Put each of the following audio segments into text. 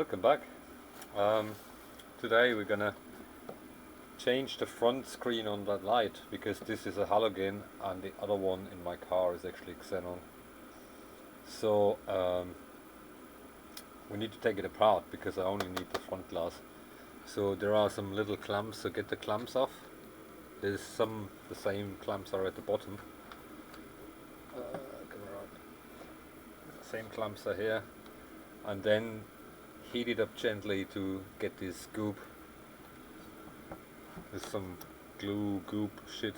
Welcome back. Today we're gonna change the front screen on that light because this is a halogen and the other one in my car is actually xenon. So we need to take it apart because I only need the front glass. So there are some little clamps, so get the clamps off. The same clamps are at the bottom. Come around. Same clamps are here, and then heat it up gently to get this goop. There's some glue goop shit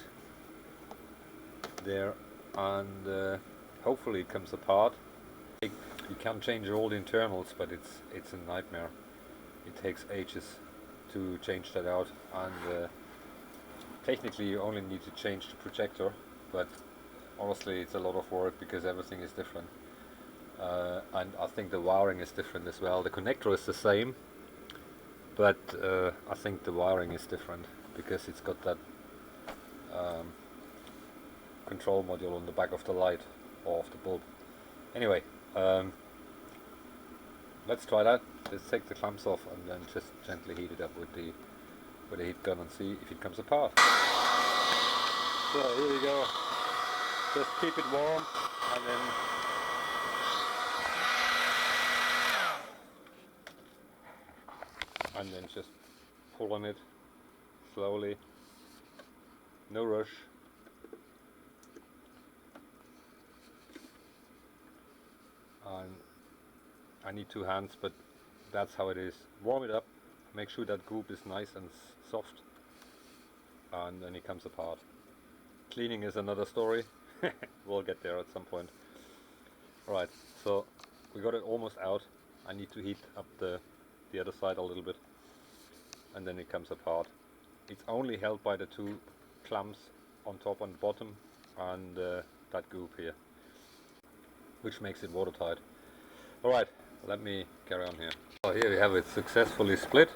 there, and hopefully it comes apart. You can change all the internals, but it's a nightmare. It takes ages to change that out, and technically you only need to change the projector, but honestly it's a lot of work because everything is different. And I think the wiring is different as well. The connector is the same, but I think the wiring is different because it's got that control module on the back of the light or of the bulb. Anyway, let's try that. Let's take the clamps off and then just gently heat it up with the heat gun and see if it comes apart. So here we go. Just keep it warm and then just pull on it slowly, no rush. And I need two hands, but that's how it is. Warm it up, make sure that goop is nice and soft, and then it comes apart. Cleaning is another story. We'll get there at some point. Alright, so we got it almost out. I need to heat up the other side a little bit, and then it comes apart. It's only held by the two clamps on top and bottom, and that goop here, which makes it watertight. Alright, let me carry on here. So here we have it successfully split,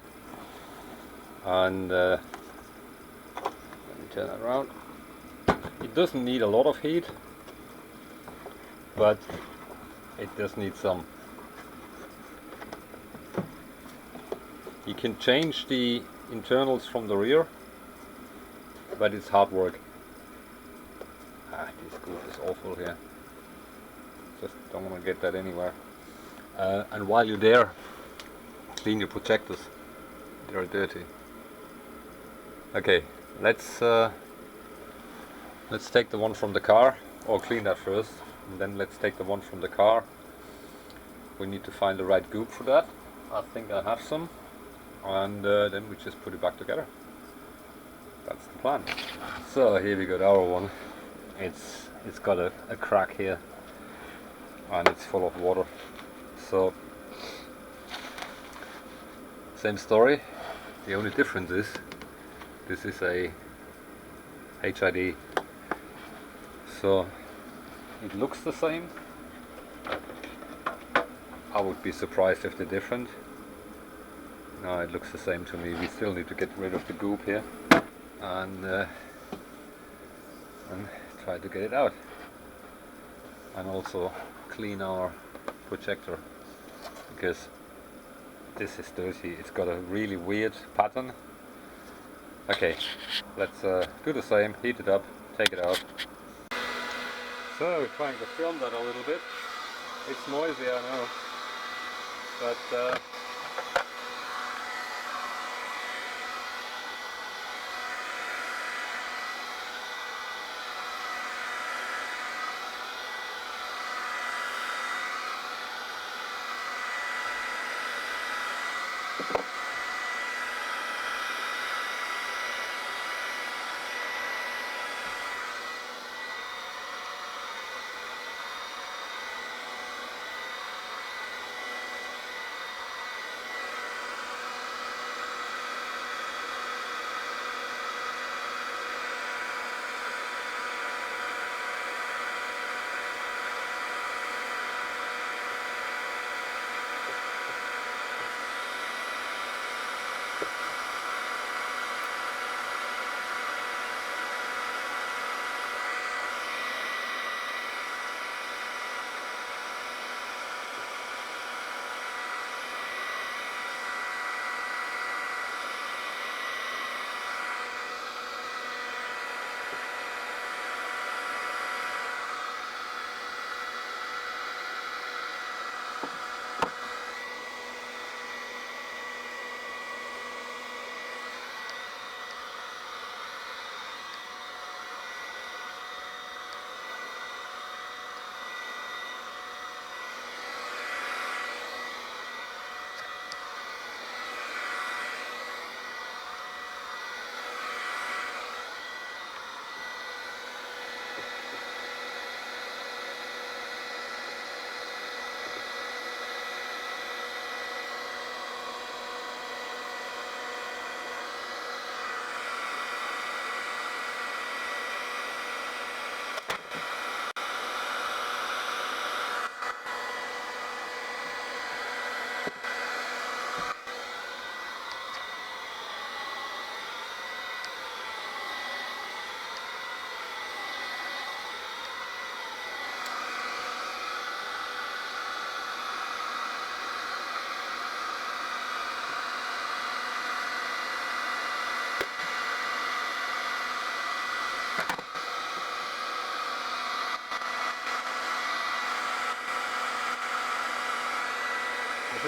and let me turn it around. It doesn't need a lot of heat, but it does need some. You can change the internals from the rear, but it's hard work. This goop is awful here. Just don't want to get that anywhere. And while you're there, clean your projectors. They're dirty. Okay, let's take the one from the car, or clean that first, and then let's take the one from the car. We need to find the right goop for that. I think I have some, and then we just put it back together. That's the plan. So here we got our one. It's got a crack here, and it's full of water. So same story. The only difference is this is a HID. So it looks the same. I would be surprised if they're different. No, it looks the same to me. We still need to get rid of the goop here and try to get it out, and also clean our projector because this is dirty. It's got a really weird pattern. Okay, let's do the same. Heat it up, take it out. So trying to film that a little bit. It's noisy, I know, but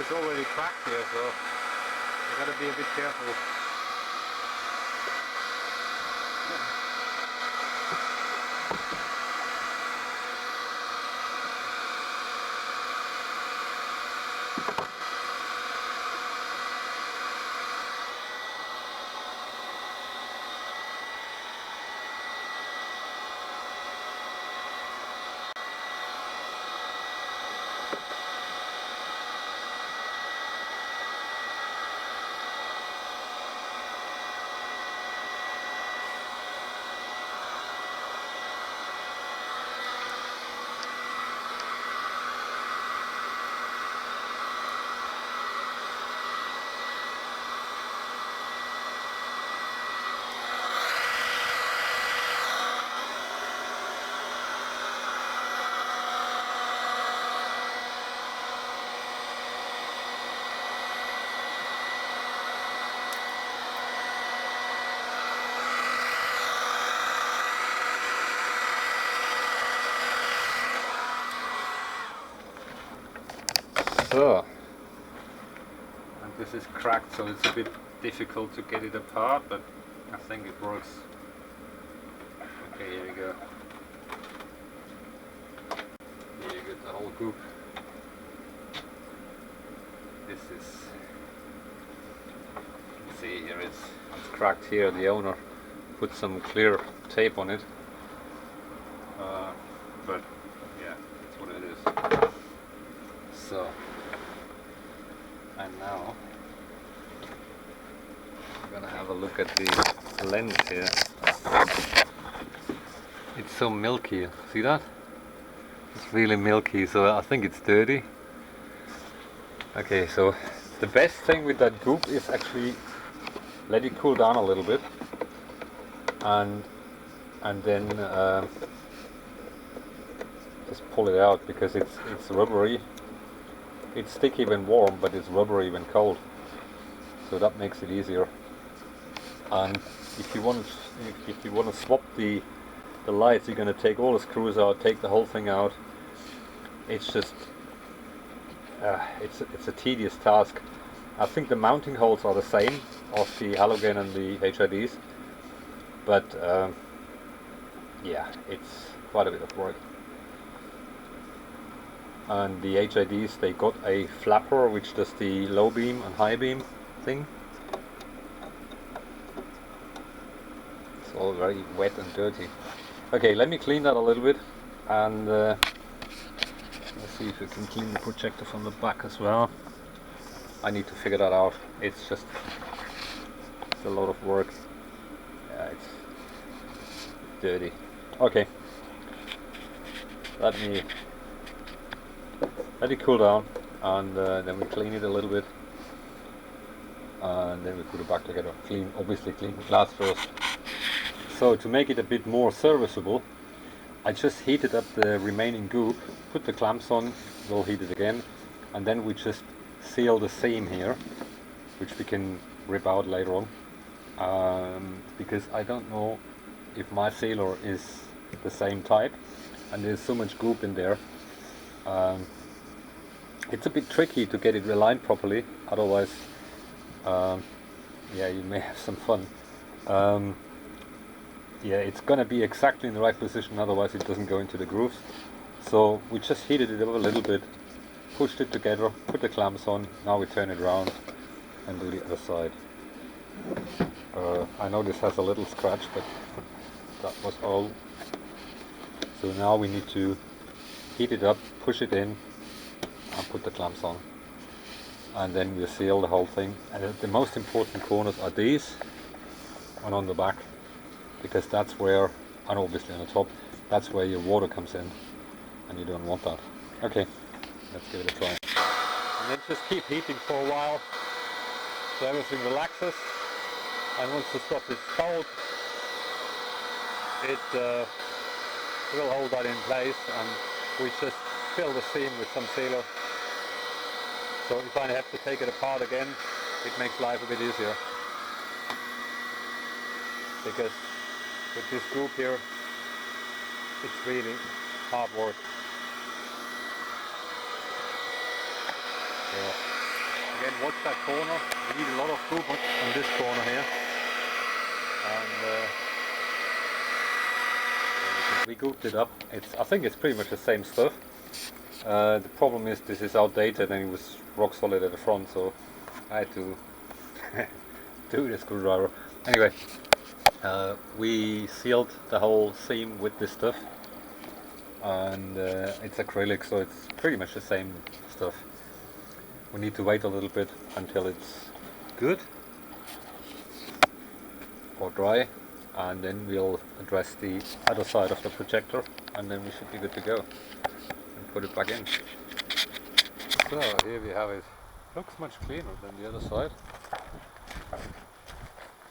is already cracked here, so you gotta be a bit careful. So, and this is cracked, so it's a bit difficult to get it apart, but I think it works. Okay, here we go. Here you get the whole goop. This is, you can see here it's cracked here. The owner put some clear tape on it, but yeah, that's what it is. So, and now I'm gonna have a look at the lens here. It's so milky, see that? It's really milky, so I think it's dirty. Okay, so the best thing with that goop is actually let it cool down a little bit, and then just pull it out, because it's rubbery. It's sticky when warm, but it's rubbery when cold, so that makes it easier. And if you want to swap the lights, you're going to take all the screws out, take the whole thing out. It's just it's a tedious task. I think the mounting holes are the same of the halogen and the HIDs, but yeah, it's quite a bit of work. And the HIDs, they got a flapper which does the low beam and high beam thing. It's all very wet and dirty. Okay, let me clean that a little bit, and let's see if we can clean the projector from the back as well. I need to figure that out. It's a lot of work. Yeah, it's dirty. Okay, let it cool down, and then we clean it a little bit, and then we put it back together. Obviously clean the glass first. So to make it a bit more serviceable, I just heated up the remaining goop, put the clamps on, we'll heat it again, and then we just seal the seam here, which we can rip out later on, because I don't know if my sealer is the same type, and there's so much goop in there. It's a bit tricky to get it aligned properly, otherwise yeah, you may have some fun. Yeah, it's gonna be exactly in the right position, otherwise it doesn't go into the grooves. So we just heated it up a little bit, pushed it together, put the clamps on. Now we turn it around and do the other side. I know this has a little scratch, but that was all. So now we need to heat it up, push it in, and put the clamps on, and then we seal the whole thing. And the most important corners are these, and on the back, because that's where, and obviously on the top, that's where your water comes in, and you don't want that. Okay, let's give it a try. And then just keep heating for a while so everything relaxes, and once the stuff is cold, it will hold that in place, and we just fill the seam with some sealer. So if I have to take it apart again, it makes life a bit easier, because with this goop here, it's really hard work. Yeah. Again, watch that corner. We need a lot of goop on this corner here. And we gooped it up. I think it's pretty much the same stuff. The problem is this is outdated and it was rock solid at the front, so I had to do the screwdriver. Anyway, we sealed the whole seam with this stuff, and it's acrylic, so it's pretty much the same stuff. We need to wait a little bit until it's good or dry, and then we'll address the other side of the projector, and then we should be good to go and put it back in. So here we have it. Looks much cleaner than the other side.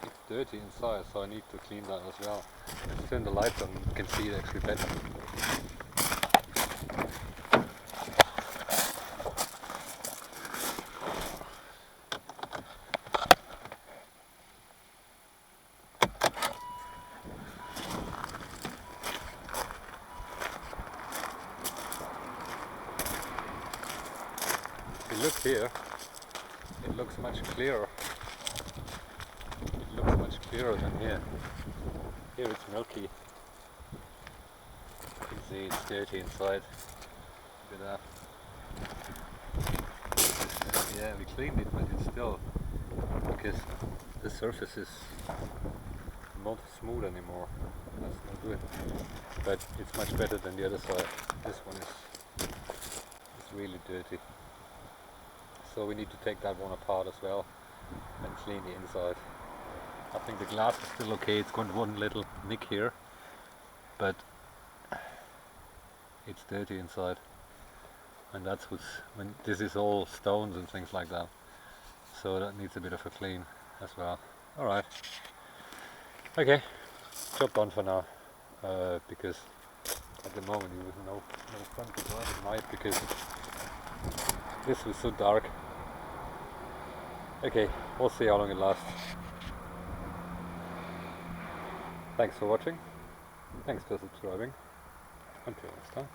It's dirty inside, so I need to clean that as well. Let's turn the lights on, you can see it actually better. If you look here, it looks much clearer. It looks much clearer than here. Here it's milky. You can see it's dirty inside. Look at that. Yeah, we cleaned it, but it's still, because the surface is not smooth anymore. That's not good. But it's much better than the other side. This one is really dirty. So we need to take that one apart as well and clean the inside. I think the glass is still okay, it's got one little nick here, but it's dirty inside. And that's when this is all stones and things like that. So that needs a bit of a clean as well. Alright. Okay, job done for now. Because at the moment it was no fun to drive at night because this was so dark. Okay, we'll see how long it lasts. Thanks for watching. Thanks for subscribing. Until next time.